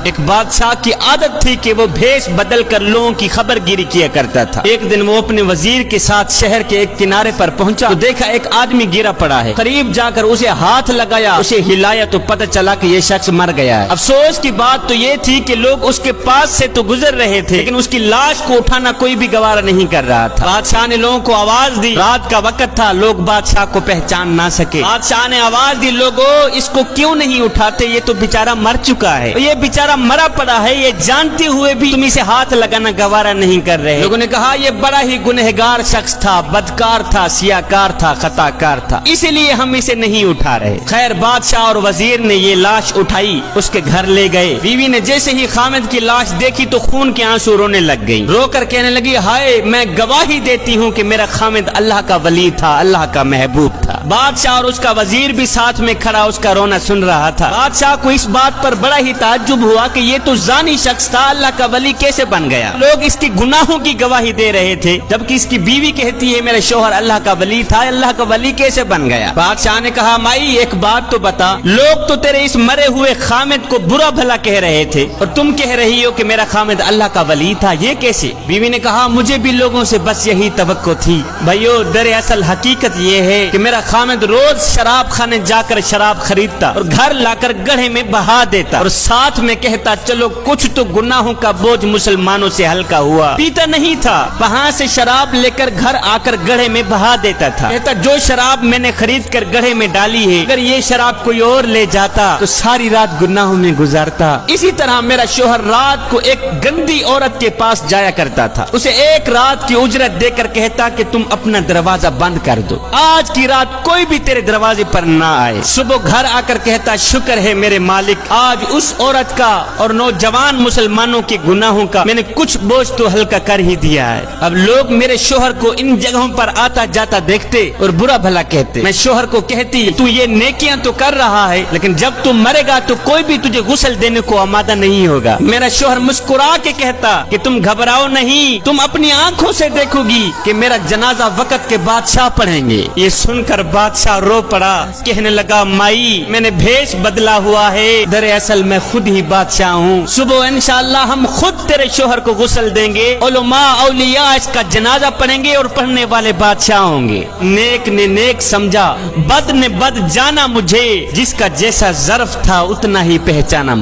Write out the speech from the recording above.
ایک بادشاہ کی عادت تھی کہ وہ بھیس بدل کر لوگوں کی خبر گیری کیا کرتا تھا۔ ایک دن وہ اپنے وزیر کے ساتھ شہر کے ایک کنارے پر پہنچا تو دیکھا ایک آدمی گرا پڑا ہے۔ قریب جا کر اسے ہاتھ لگایا، اسے ہلایا تو پتہ چلا کہ یہ شخص مر گیا ہے۔ افسوس کی بات تو یہ تھی کہ لوگ اس کے پاس سے تو گزر رہے تھے لیکن اس کی لاش کو اٹھانا کوئی بھی گوارا نہیں کر رہا تھا۔ بادشاہ نے لوگوں کو آواز دی، رات کا وقت تھا، لوگ بادشاہ کو پہچان نہ سکے۔ بادشاہ نے آواز دی، لوگوں اس کو کیوں نہیں اٹھاتے، یہ تو بیچارہ مر چکا ہے، یہ بیچارہ مرا پڑا ہے، یہ جانتے ہوئے بھی تم اسے ہاتھ لگانا گوارا نہیں کر رہے۔ لوگوں نے کہا یہ بڑا ہی گنہگار شخص تھا، بدکار تھا، سیاکار تھا، خطا کار تھا، اسی لیے ہم اسے نہیں اٹھا رہے۔ خیر بادشاہ اور وزیر نے یہ لاش اٹھائی، اس کے گھر لے گئے۔ بیوی نے جیسے ہی خامد کی لاش دیکھی تو خون کے آنسو رونے لگ گئی، رو کر کہنے لگی، ہائے میں گواہی دیتی ہوں کہ میرا خامد اللہ کا ولی تھا، اللہ کا محبوب تھا۔ بادشاہ اور اس کا وزیر بھی ساتھ میں کھڑا اس کا رونا سن رہا تھا۔ بادشاہ کو اس بات پر بڑا ہی تعجب ہوا کہ یہ تو زانی شخص تھا، اللہ کا ولی کیسے بن گیا؟ لوگ اس کی گناہوں کی گواہی دے رہے تھے جبکہ اس کی بیوی کہتی ہے میرے شوہر اللہ کا ولی تھا، اللہ کا ولی کیسے بن گیا؟ بادشاہ نے کہا مائی ایک بات تو بتا، لوگ تو تیرے اس مرے ہوئے خامد کو برا بھلا کہہ رہے تھے اور تم کہہ رہی ہو کہ میرا خامد اللہ کا ولی تھا، یہ کیسے؟ بیوی نے کہا مجھے بھی لوگوں سے بس یہی توقع تھی بھائیو، دراصل حقیقت یہ ہے کہ میرا خامد روز شراب خانے جا کر شراب خریدتا اور گھر لا کر گڑھے میں بہا دیتا اور ساتھ میں کہتا چلو کچھ تو گناہوں کا بوجھ مسلمانوں سے ہلکا ہوا۔ پیتا نہیں تھا، وہاں سے شراب لے کر گھر آ کر گڑھے میں بہا دیتا تھا، کہتا جو شراب میں نے خرید کر گڑھے میں ڈالی ہے اگر یہ شراب کوئی اور لے جاتا تو ساری رات گناہوں میں گزارتا۔ اسی طرح میرا شوہر رات کو ایک گندی عورت کے پاس جایا کرتا تھا، اسے ایک رات کی اجرت دے کر کہتا کہ تم اپنا دروازہ بند کر دو، آج کی رات کوئی بھی تیرے دروازے پر نہ آئے۔ صبح گھر آ کر کہتا شکر ہے میرے مالک، آج اس عورت کا اور نوجوان مسلمانوں کے گناہوں کا میں نے کچھ بوجھ تو ہلکا کر ہی دیا ہے۔ اب لوگ میرے شوہر کو ان جگہوں پر آتا جاتا دیکھتے اور برا بھلا کہتے، میں شوہر کو کہتی تو یہ نیکیاں تو کر رہا ہے لیکن جب تم مرے گا تو کوئی بھی تجھے غسل دینے کو آمادہ نہیں ہوگا۔ میرا شوہر مسکرا کے کہتا کہ تم گھبراؤ نہیں، تم اپنی آنکھوں سے دیکھو گی کہ میرا جنازہ وقت کے بادشاہ پڑھیں گے۔ یہ سن کر بادشاہ رو پڑا، کہنے لگا مائی میں نے بھیس بدلا ہوا ہے، دراصل میں خود ہی بادشاہ ہوں، صبح انشاءاللہ ہم خود تیرے شوہر کو غسل دیں گے، علماء اولیاء اس کا جنازہ پڑھیں گے اور پڑھنے والے بادشاہ ہوں گے۔ نیک نے نیک سمجھا، بد نے بد جانا، مجھے جس کا جیسا ظرف تھا اتنا ہی پہچانا۔